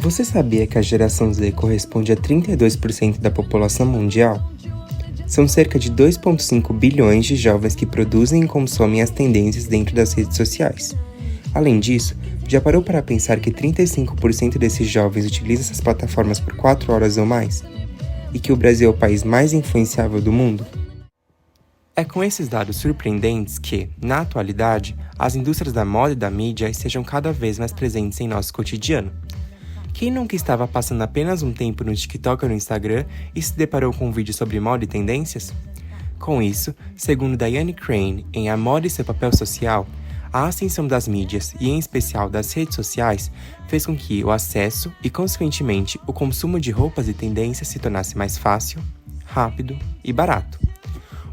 Você sabia que a geração Z corresponde a 32% da população mundial? São cerca de 2,5 bilhões de jovens que produzem e consomem as tendências dentro das redes sociais. Além disso, já parou para pensar que 35% desses jovens utilizam essas plataformas por 4 horas ou mais? E que o Brasil é o país mais influenciável do mundo? É com esses dados surpreendentes que, na atualidade, as indústrias da moda e da mídia estejam cada vez mais presentes em nosso cotidiano. Quem nunca estava passando apenas um tempo no TikTok ou no Instagram e se deparou com um vídeo sobre moda e tendências? Com isso, segundo Diane Crane em A Moda e Seu Papel Social, a ascensão das mídias e, em especial, das redes sociais fez com que o acesso e, consequentemente, o consumo de roupas e tendências se tornasse mais fácil, rápido e barato.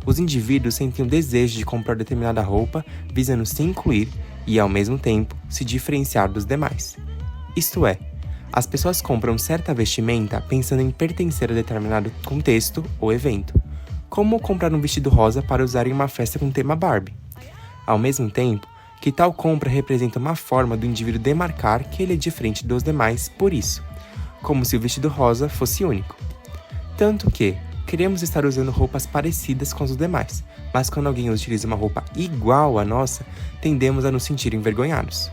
Os indivíduos sentiam desejo de comprar determinada roupa visando se incluir e, ao mesmo tempo, se diferenciar dos demais. Isto é, as pessoas compram certa vestimenta pensando em pertencer a determinado contexto ou evento, como comprar um vestido rosa para usar em uma festa com tema Barbie. Ao mesmo tempo, que tal compra representa uma forma do indivíduo demarcar que ele é diferente dos demais por isso, como se o vestido rosa fosse único. Tanto que, queremos estar usando roupas parecidas com os demais, mas quando alguém utiliza uma roupa igual à nossa, tendemos a nos sentir envergonhados.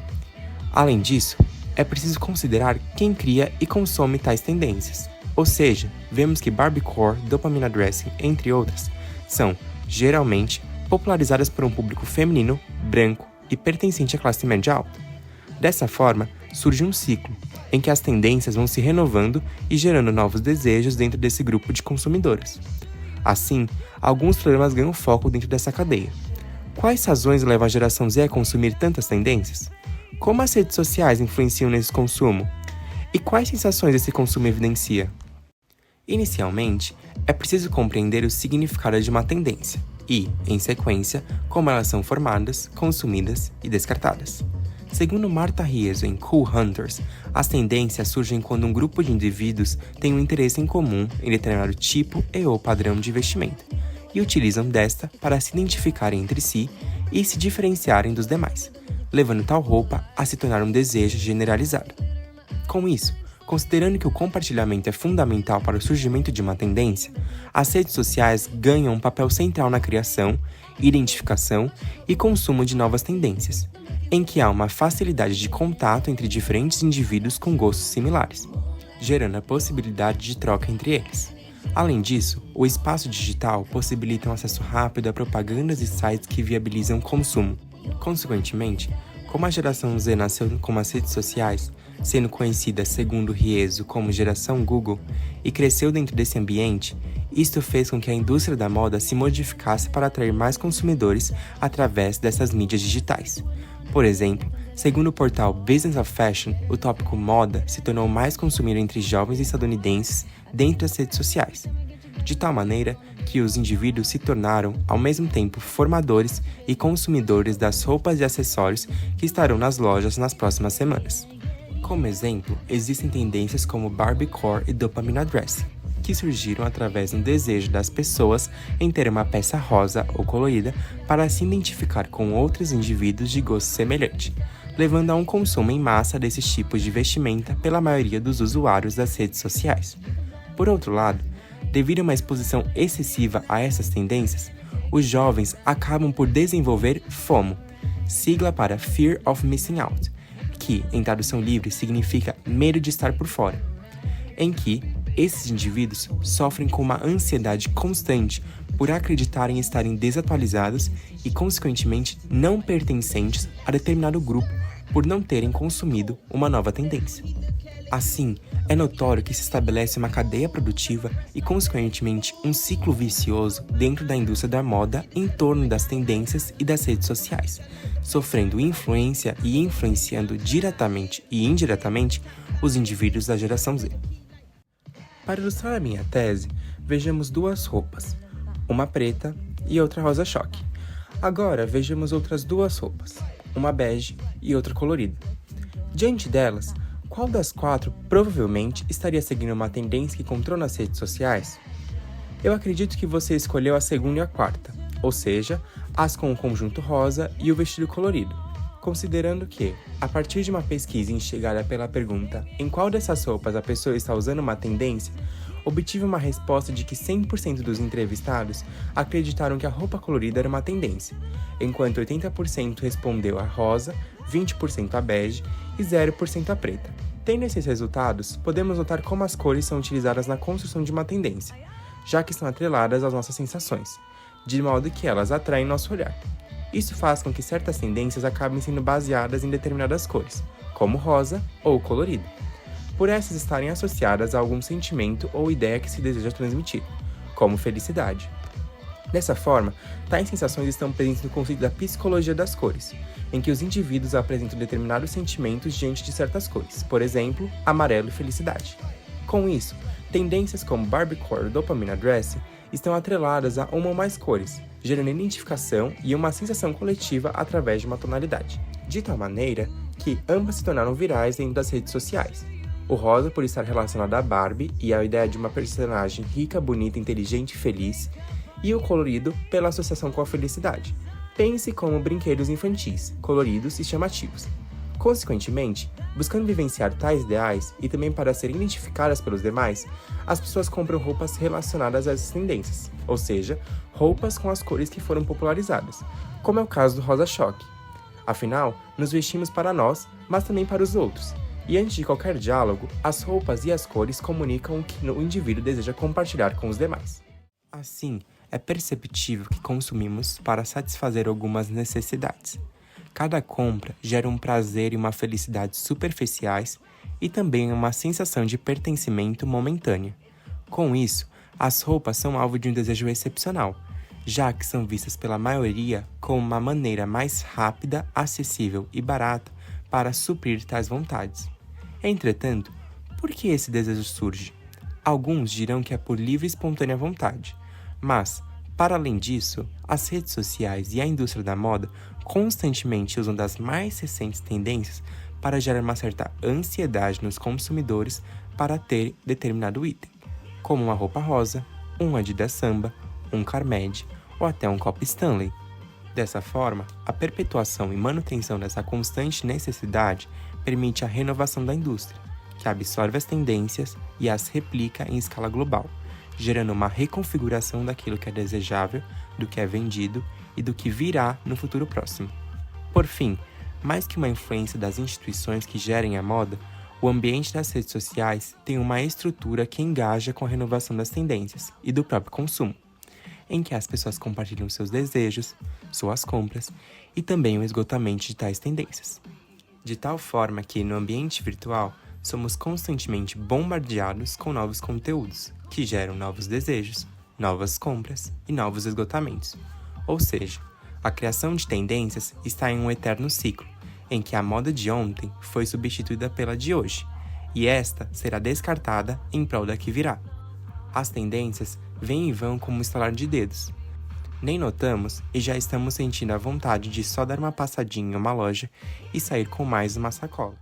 Além disso, é preciso considerar quem cria e consome tais tendências. Ou seja, vemos que Barbiecore, Dopamina Dressing, entre outras, são, geralmente, popularizadas por um público feminino, branco e pertencente à classe média alta. Dessa forma, surge um ciclo, em que as tendências vão se renovando e gerando novos desejos dentro desse grupo de consumidoras. Assim, alguns problemas ganham foco dentro dessa cadeia. Quais razões levam a geração Z a consumir tantas tendências? Como as redes sociais influenciam nesse consumo? E quais sensações esse consumo evidencia? Inicialmente, é preciso compreender o significado de uma tendência e, em sequência, como elas são formadas, consumidas e descartadas. Segundo Martha Rieso em Cool Hunters, as tendências surgem quando um grupo de indivíduos tem um interesse em comum em determinado tipo e ou padrão de vestimenta, e utilizam desta para se identificarem entre si e se diferenciarem dos demais, levando tal roupa a se tornar um desejo generalizado. Com isso, considerando que o compartilhamento é fundamental para o surgimento de uma tendência, as redes sociais ganham um papel central na criação, identificação e consumo de novas tendências, em que há uma facilidade de contato entre diferentes indivíduos com gostos similares, gerando a possibilidade de troca entre eles. Além disso, o espaço digital possibilita um acesso rápido a propagandas e sites que viabilizam o consumo. Consequentemente, como a geração Z nasceu com as redes sociais, sendo conhecida segundo Rieso como geração Google, e cresceu dentro desse ambiente, isto fez com que a indústria da moda se modificasse para atrair mais consumidores através dessas mídias digitais. Por exemplo, segundo o portal Business of Fashion, o tópico moda se tornou mais consumido entre jovens estadunidenses dentro das redes sociais, de tal maneira que os indivíduos se tornaram, ao mesmo tempo, formadores e consumidores das roupas e acessórios que estarão nas lojas nas próximas semanas. Como exemplo, existem tendências como Barbiecore e Dopamina Dressing, que surgiram através do desejo das pessoas em ter uma peça rosa ou colorida para se identificar com outros indivíduos de gosto semelhante, levando a um consumo em massa desses tipos de vestimenta pela maioria dos usuários das redes sociais. Por outro lado, devido a uma exposição excessiva a essas tendências, os jovens acabam por desenvolver FOMO, sigla para Fear of Missing Out, que, em tradução livre, significa medo de estar por fora, em que esses indivíduos sofrem com uma ansiedade constante por acreditarem estarem desatualizados e, consequentemente, não pertencentes a determinado grupo por não terem consumido uma nova tendência. Assim, é notório que se estabelece uma cadeia produtiva e, consequentemente, um ciclo vicioso dentro da indústria da moda em torno das tendências e das redes sociais, sofrendo influência e influenciando diretamente e indiretamente os indivíduos da geração Z. Para ilustrar a minha tese, vejamos duas roupas, uma preta e outra rosa choque. Agora vejamos outras duas roupas, uma bege e outra colorida. Diante delas, qual das quatro provavelmente estaria seguindo uma tendência que encontrou nas redes sociais? Eu acredito que você escolheu a segunda e a quarta, ou seja, as com o conjunto rosa e o vestido colorido. Considerando que, a partir de uma pesquisa instigada pela pergunta em qual dessas roupas a pessoa está usando uma tendência, obtive uma resposta de que 100% dos entrevistados acreditaram que a roupa colorida era uma tendência, enquanto 80% respondeu a rosa, 20% a bege e 0% a preta. Tendo esses resultados, podemos notar como as cores são utilizadas na construção de uma tendência, já que estão atreladas às nossas sensações, de modo que elas atraem nosso olhar. Isso faz com que certas tendências acabem sendo baseadas em determinadas cores, como rosa ou colorido, por essas estarem associadas a algum sentimento ou ideia que se deseja transmitir, como felicidade. Dessa forma, tais sensações estão presentes no conceito da psicologia das cores, em que os indivíduos apresentam determinados sentimentos diante de certas cores, por exemplo, amarelo e felicidade. Com isso, tendências como Barbiecore ou Dopamine Dress estão atreladas a uma ou mais cores, gerando identificação e uma sensação coletiva através de uma tonalidade, de tal maneira que ambas se tornaram virais dentro das redes sociais. O rosa por estar relacionado à Barbie e à ideia de uma personagem rica, bonita, inteligente e feliz, e o colorido pela associação com a felicidade. Pense como brinquedos infantis, coloridos e chamativos. Consequentemente, buscando vivenciar tais ideais e também para serem identificadas pelos demais, as pessoas compram roupas relacionadas a essas tendências, ou seja, roupas com as cores que foram popularizadas, como é o caso do rosa choque. Afinal, nos vestimos para nós, mas também para os outros, e antes de qualquer diálogo, as roupas e as cores comunicam o que o indivíduo deseja compartilhar com os demais. Assim, é perceptível que consumimos para satisfazer algumas necessidades. Cada compra gera um prazer e uma felicidade superficiais e também uma sensação de pertencimento momentânea. Com isso, as roupas são alvo de um desejo excepcional, já que são vistas pela maioria como uma maneira mais rápida, acessível e barata para suprir tais vontades. Entretanto, por que esse desejo surge? Alguns dirão que é por livre e espontânea vontade, mas, para além disso, as redes sociais e a indústria da moda constantemente usam das mais recentes tendências para gerar uma certa ansiedade nos consumidores para ter determinado item, como uma roupa rosa, um Adidas Samba, um Carmed ou até um copo Stanley. Dessa forma, a perpetuação e manutenção dessa constante necessidade permite a renovação da indústria, que absorve as tendências e as replica em escala global, gerando uma reconfiguração daquilo que é desejável, do que é vendido e do que virá no futuro próximo. Por fim, mais que uma influência das instituições que gerem a moda, o ambiente das redes sociais tem uma estrutura que engaja com a renovação das tendências e do próprio consumo, em que as pessoas compartilham seus desejos, suas compras e também o esgotamento de tais tendências. De tal forma que, no ambiente virtual, somos constantemente bombardeados com novos conteúdos, que geram novos desejos, novas compras e novos esgotamentos. Ou seja, a criação de tendências está em um eterno ciclo, em que a moda de ontem foi substituída pela de hoje, e esta será descartada em prol da que virá. As tendências vêm e vão como um estalar de dedos. Nem notamos e já estamos sentindo a vontade de só dar uma passadinha em uma loja e sair com mais uma sacola.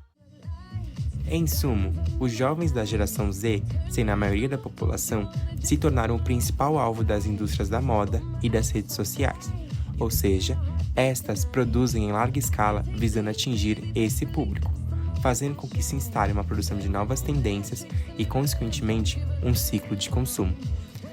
Em sumo, os jovens da geração Z, sendo a maioria da população, se tornaram o principal alvo das indústrias da moda e das redes sociais, ou seja, estas produzem em larga escala visando atingir esse público, fazendo com que se instale uma produção de novas tendências e, consequentemente, um ciclo de consumo.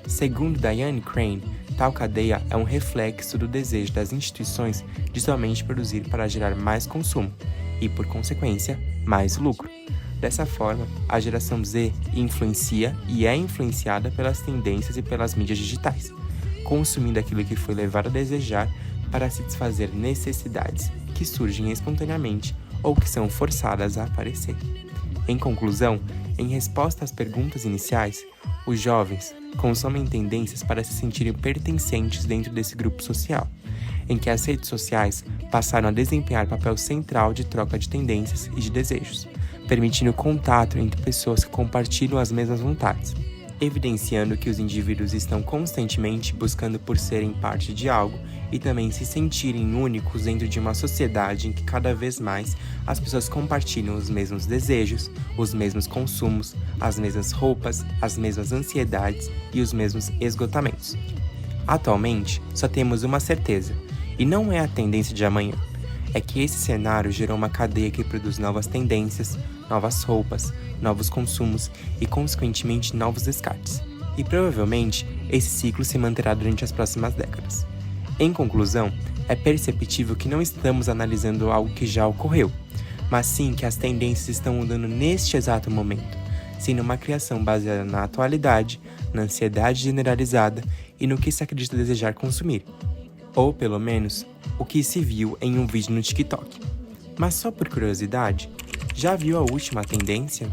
Segundo Diane Crane, tal cadeia é um reflexo do desejo das instituições de somente produzir para gerar mais consumo e, por consequência, mais lucro. Dessa forma, a geração Z influencia e é influenciada pelas tendências e pelas mídias digitais, consumindo aquilo que foi levado a desejar para satisfazer necessidades que surgem espontaneamente ou que são forçadas a aparecer. Em conclusão, em resposta às perguntas iniciais, os jovens consomem tendências para se sentirem pertencentes dentro desse grupo social, em que as redes sociais passaram a desempenhar papel central de troca de tendências e de desejos, permitindo contato entre pessoas que compartilham as mesmas vontades, evidenciando que os indivíduos estão constantemente buscando por serem parte de algo e também se sentirem únicos dentro de uma sociedade em que cada vez mais as pessoas compartilham os mesmos desejos, os mesmos consumos, as mesmas roupas, as mesmas ansiedades e os mesmos esgotamentos. Atualmente, só temos uma certeza, e não é a tendência de amanhã. é que esse cenário gerou uma cadeia que produz novas tendências, novas roupas, novos consumos e, consequentemente, novos descartes. E provavelmente, esse ciclo se manterá durante as próximas décadas. Em conclusão, é perceptível que não estamos analisando algo que já ocorreu, mas sim que as tendências estão mudando neste exato momento, sendo uma criação baseada na atualidade, na ansiedade generalizada e no que se acredita desejar consumir. Ou, pelo menos, o que se viu em um vídeo no TikTok. Mas só por curiosidade, já viu a última tendência?